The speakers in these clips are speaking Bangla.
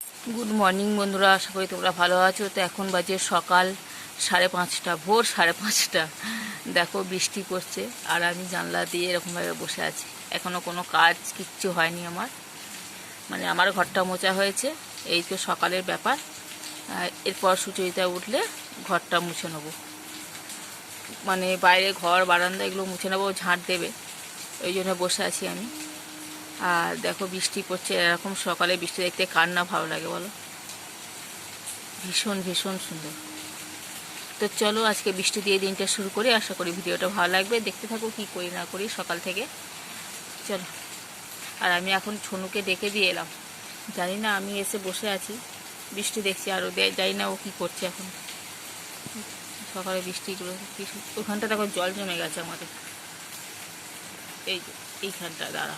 গুড মর্নিং বন্ধুরা, আশা করি তোমরা ভালো আছো। তো এখন বাজে সকাল 5:30, ভোর 5:30। দেখো বৃষ্টি পড়ছে আর আমি জানলা দিয়ে এরকমভাবে বসে আছি। এখনও কোনো কাজ কিচ্ছু হয়নি আমার, মানে আমার ঘরটা মোছা হয়েছে, এই তো সকালের ব্যাপার। এরপর সুচরিতা উঠলে ঘরটা মুছে নেবো, মানে বাইরে ঘর বারান্দা এগুলো মুছে নেবো, ঝাঁট দেবে, ওই জন্য বসে আছি আমি। আর দেখো বৃষ্টি পড়ছে, এরকম সকালে বৃষ্টি দেখতে কার না ভালো লাগে বলো, ভীষণ ভীষণ সুন্দর। তো চলো আজকে বৃষ্টি দিয়ে দিনটা শুরু করি, আশা করি ভিডিওটা ভালো লাগবে, দেখতে থাকো কি করি না করি সকাল থেকে। চলো। আর আমি এখন ছনুকে ডেকে দিয়ে এলাম, জানি না, আমি এসে বসে আছি, বৃষ্টি দেখছি, আরও জানি না ও কী করছে এখন। সকালে বৃষ্টিগুলো ওখানটা দেখো জল জমে গেছে আমাদের, এই এইখানটা দাঁড়া,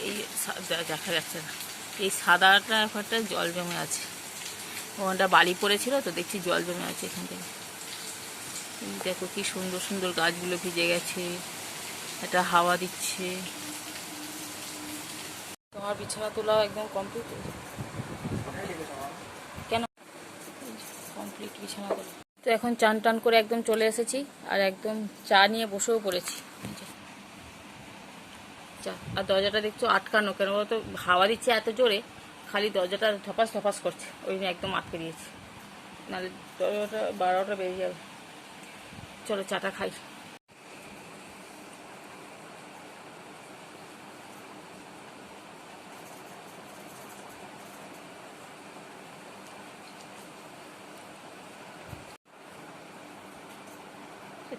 এই দেখা যাচ্ছে না, এই সাদাটা একটা জল জমে আছে, ওখানটা বালি পড়েছিল তো দেখছি জল জমে আছে এখান থেকে। দেখো কি সুন্দর সুন্দর গাছগুলো ভিজে গেছে, একটা হাওয়া দিচ্ছে। তোমার বিছানা তোলা একদম কমপ্লিট? কেন কমপ্লিট বিছানা তোলা? তো এখন চান টান করে একদম চলে এসেছি, আর একদম চা নিয়ে বসেও পড়েছি। চা, আর দরজাটা দেখছো আটকানো, কেন বলতো হাওয়া দিচ্ছে এত জোরে, খালি দরজাটা ধপাস ধপাস করছে, ওই জন্য একদম আটকে দিয়েছি, নাহলে দরজাটা 12টা বেজে যাবে। চলো চাটা খাই।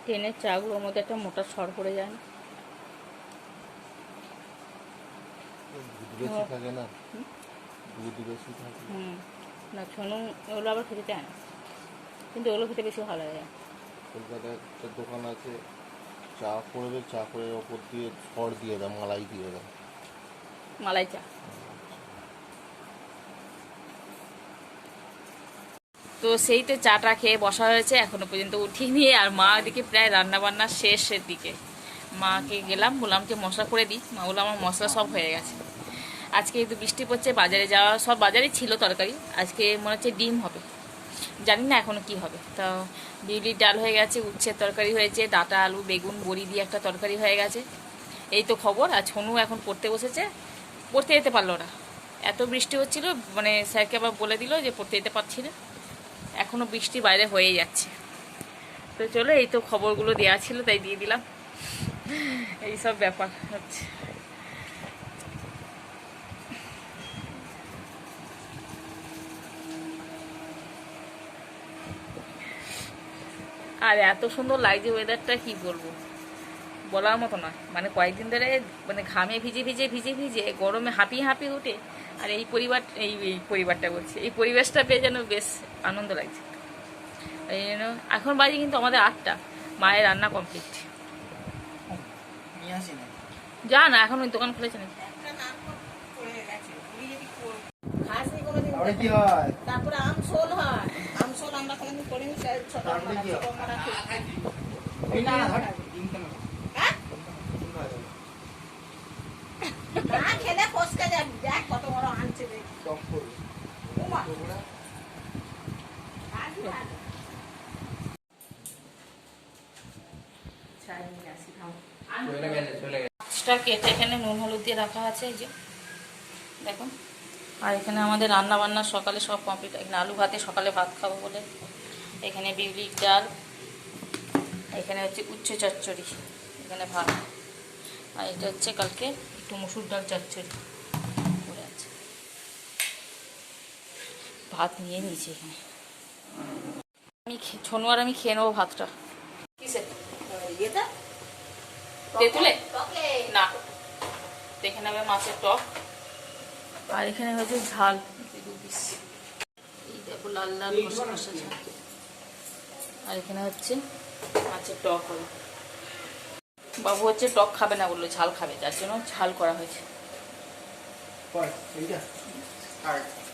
ট্রেনের চাগুলোর মধ্যে একটা মোটা সর পড়ে যায় না? না ছনু ওগুলো আবার খেতে চায় না, কিন্তু ওগুলো খেতে বেশি ভালো লাগে। কলকাতায় একটা দোকান আছে, চা করবে, চা করে ওপর দিয়ে সর দিয়ে দাও, মালাই দিয়ে দাও, মালাই চা। তো সেই তো চাটা খেয়ে বসা হয়েছে, এখনো পর্যন্ত উঠিনি। আর মা ওদিকে প্রায় রান্নাবান্না শেষের দিকে, মাকে গেলাম, বললাম যে মশলা করে দিই, মা বললো আমার মশলা সব হয়ে গেছে। আজকে একটু বৃষ্টি পড়ছে, বাজারে যাওয়া, সব বাজারে ছিল তরকারি, আজকে মনে হচ্ছে ডিম হবে, জানি না এখনও কি হবে। তো বিউলির ডাল হয়ে গেছে, উচ্ছের তরকারি হয়েছে, ডাঁটা আলু বেগুন বড়ি দিয়ে একটা তরকারি হয়ে গেছে, এই তো খবর। আর ছনু এখন পড়তে বসেছে, পড়তে যেতে পারলো না, এত বৃষ্টি হচ্ছিল, মানে স্যারকে আবার বলে দিল যে পড়তে যেতে পারছি না, এখনও বৃষ্টি বাইরে হয়েই যাচ্ছে। তো চলো, এই তো খবরগুলো দেওয়া ছিল তাই দিয়ে দিলাম, এই সব ব্যাপার হচ্ছে। আর এত সুন্দর লাগছে ওয়েদারটা, কি বলবো, বলার মতো নয়। মানে কয়েকদিন ধরে মানে ঘামে ভিজে ভিজে ভিজে ভিজে গরমে হাঁপিয়ে হাঁপিয়ে উঠে, আর এই পরিবারটা বলছি, এই পরিবেশটা পেয়ে যেন বেশ আনন্দ লাগছে। এই জন্য এখন বাজে কিন্তু আমাদের 8টা, মায়ের রান্না কমপ্লিট। যা না, এখন ওই দোকান খুলেছে নাকি? তারপরে আমসোল হয়, আমসোল আমরা করে খেলে ফসকে যাবি, দেখ কত বড় আনছে। মাছটা কেটে এখানে নুন হলুদ দিয়ে রাখা আছে, এই যে দেখুন। আর এখানে আমাদের রান্না বান্না সকালে সব কমপ্লিট। এখানে আলু ভাতে সকালে ভাত খাবো বলে, এখানে বিউলির ডাল, এখানে হচ্ছে উচ্ছে চচ্চড়ি, এখানে ভাত, আর এটা হচ্ছে কালকে একটু মসুর ডাল চচ্চড়ি করে আছে। ভাত নিয়ে নিয়েছি এখানে, আমি ছনু আর আমি খেয়ে নেবো ভাতটা। কিসে তেঁতুলে না, দেখে নেবে মাছের টক, আর এখানে হচ্ছে ঝাল, এই দেখো লাল লাল কষা কষা ঝাল, আর এখানে হচ্ছে মাছের টক হবে। বাবু হচ্ছে টক খাবে না, বললো ঝাল খাবে, যার জন্য ঝাল করা হয়েছে।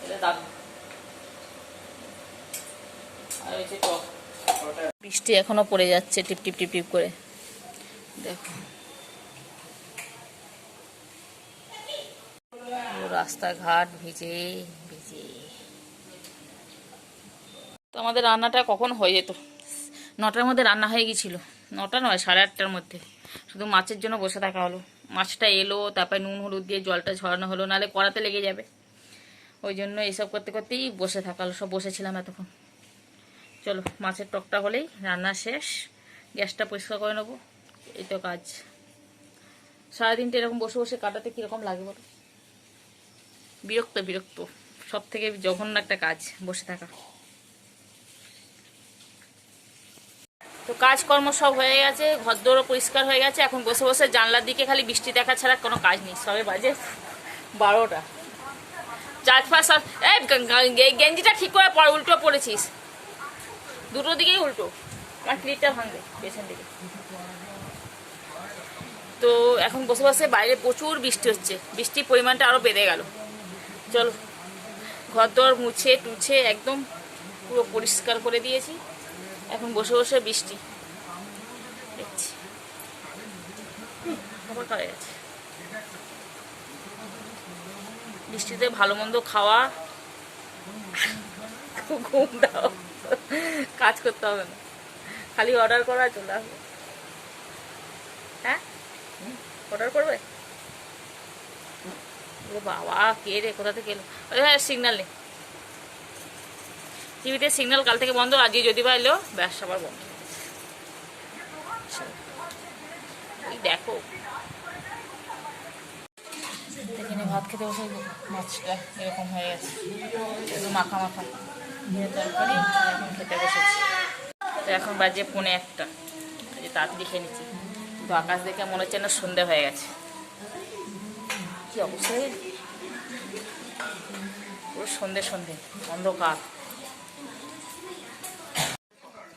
এটা দারুণ। আর হচ্ছে টক। বৃষ্টি এখনো পড়ে যাচ্ছে টিপ টিপ টিপ টিপ করে, দেখো। রাস্তাঘাট ভিজে ভিজে। তো আমাদের রান্নাটা কখন হয়ে যেত, 9টার মধ্যে রান্না হয়ে গিয়েছিল, 9টা নয় 8:30টার মধ্যে। শুধু মাছের জন্য বসে থাকা হলো, মাছটা এলো, তারপরে নুন হলুদ দিয়ে জলটা ঝরানো হলো, নাহলে কড়াতে লেগে যাবে। ওই জন্য এইসব করতে করতেই বসে থাকা হলো, সব বসেছিলাম এতক্ষণ। চলো মাছের টকটা হলেই রান্না শেষ, গ্যাসটা পরিষ্কার করে নেবো, এই তো কাজ। সারাদিনটা এরকম বসে বসে কাটাতে কীরকম লাগে বলো, বিরক্ত বিরক্ত, সব থেকে জঘন্য একটা কাজ বসে থাকা। তো কাজকর্ম সব হয়ে গেছে, ঘরদোরও পরিষ্কার হয়ে গেছে। এখন বসে বসে জানলার দিকে খালি বৃষ্টি দেখা ছাড়া কোনো কাজ নেই। সবে বাজে 12টা। চারপাশ এই গেঞ্জিটা ঠিক করে পর, উল্টো পড়েছিস, দুটো দিকেই উল্টো, আমার ক্লিপটা ভাঙবে পেছন দিকে। তো এখন বসে বসে বাইরে প্রচুর বৃষ্টি হচ্ছে, বৃষ্টির পরিমাণটা আরও বেড়ে গেল। চলো ঘরদোর মুছে টুছে একদম পুরো পরিষ্কার করে দিয়েছি। এখন বসে বসে বৃষ্টি দেখছি, খবর হয়ে গেছে। বৃষ্টিতে ভালো মন্দ খাওয়া, ঘুম দাও, কাজ করতে হবে না, খালি অর্ডার করা চলে আসবে। হ্যাঁ অর্ডার করবে? ও বাবা, কে রে, কোথা থেকে এলো? হ্যাঁ সিগন্যাল নেই, টিভিতে সিগন্যাল কাল থেকে বন্ধ, আজকে যদি বা এলো ব্যাস আবার বন্ধ। দেখো এখানে ভাত খেতে বসে মাছটা এরকম হয়ে গেছে, একটু মাখা মাখা দিয়ে তরকারি, এখন খেতে বসেছি। তো এখন বাজে 1:45, আজ তাড়াতাড়ি খেয়ে নিচ্ছি। তো আকাশ দেখে মনে হচ্ছে না সন্ধে হয়ে গেছে, কি অবস্থা, পুরো সন্ধে সন্ধে অন্ধকার।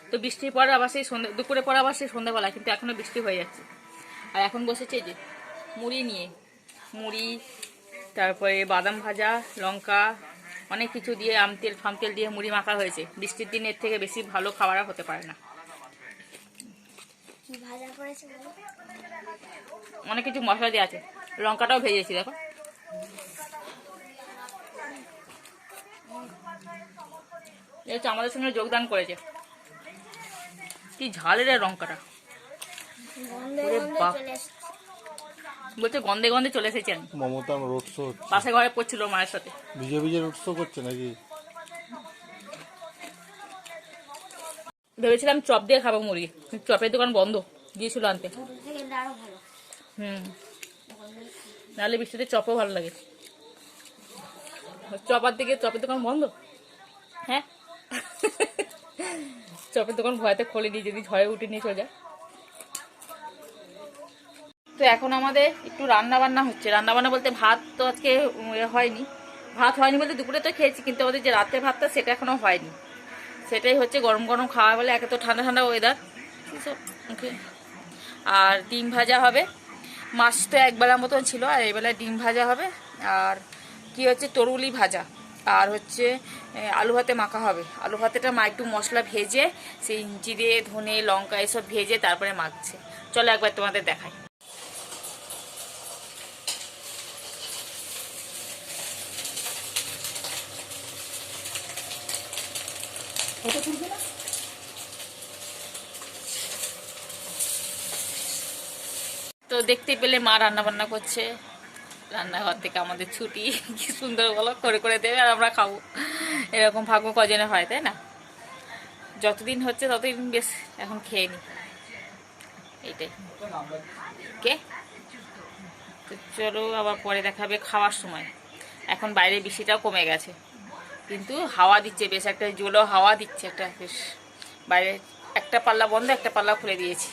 তো বৃষ্টির পরে আবার সেই সন্ধ্যে, দুপুরে পরে আবার সেই সন্ধ্যাবেলা, কিন্তু এখনও বৃষ্টি হয়ে যাচ্ছে। আর এখন বসেছে যে মুড়ি নিয়ে, মুড়ি, তারপরে বাদাম ভাজা, লঙ্কা, অনেক কিছু দিয়ে আমতেল ফামতেল দিয়ে মুড়ি মাখা হয়েছে। বৃষ্টির দিন এর থেকে বেশি ভালো খাবার আর হতে পারে না। অনেক কিছু মশলা দিয়ে আছে, লঙ্কাটাও ভেজেছি দেখো। এই তো আমাদের সঙ্গে যোগদান করেছে। কি ঝালের লঙ্কাটা, বলছে গন্ধে গন্ধে চলে এসেছি আমি। মমতা রোড শো পাশে ঘরে পড়ছিল মায়ের সাথে, ভিজে ভিজে রোড শো করছে নাকি? ভেবেছিলাম চপ দিয়ে খাবো মুড়ি, চপের দোকান বন্ধ, গিয়েছিল আনতে। নাহলে বৃষ্টিতে চপও ভালো লাগে। চপার দিকে চপের দোকান বন্ধ, হ্যাঁ চপের দোকান ভয়তে খোলেনি, যদি ঝড়ে উঠে নিয়ে চলে যায়। তো এখন আমাদের একটু রান্না বান্না হচ্ছে, রান্না বান্না বলতে ভাত তো আজকে হয়নি, ভাত হয়নি বলতে দুপুরে তো খেয়েছি, কিন্তু আমাদের যে রাতের ভাতটা সেটা এখনো হয়নি। সেটাই হচ্ছে গরম গরম খাওয়া বলে, একে তো ঠান্ডা ঠান্ডা ওয়েদার, ওকে। আর ডিম ভাজা হবে, মাছ তো একবেলার মতন ছিল, আর এইবেলায় ডিম ভাজা হবে। আর কি হচ্ছে তরুলি ভাজা, আর হচ্ছে আলু ভাতে মাখা হবে। আলু ভাতেটা মা একটু মশলা ভেজে, সেই জিরে ধনে লঙ্কা এসব ভেজে তারপরে মাখছে। চলো একবার তোমাদের দেখাই। তো দেখতে পেলে মা রান্না বান্না করছে, রান্নাঘর থেকে আমাদের ছুটি, কি সুন্দর বলো, করে করে দেবে আর আমরা খাবো। এরকম ভাগ্য কজনে হয়, তাই না? যতদিন হচ্ছে ততদিন বেশ, এখন খেয়ে নি, এইটাই। কে তো চলো আবার পরে দেখাবে খাওয়ার সময়। এখন বাইরে বৃষ্টিটাও কমে গেছে, কিন্তু হাওয়া দিচ্ছে বেশ, একটা জোলো হাওয়া দিচ্ছে একটা বেশ। বাইরে একটা পাল্লা বন্ধ, একটা পাল্লা খুলে দিয়েছি।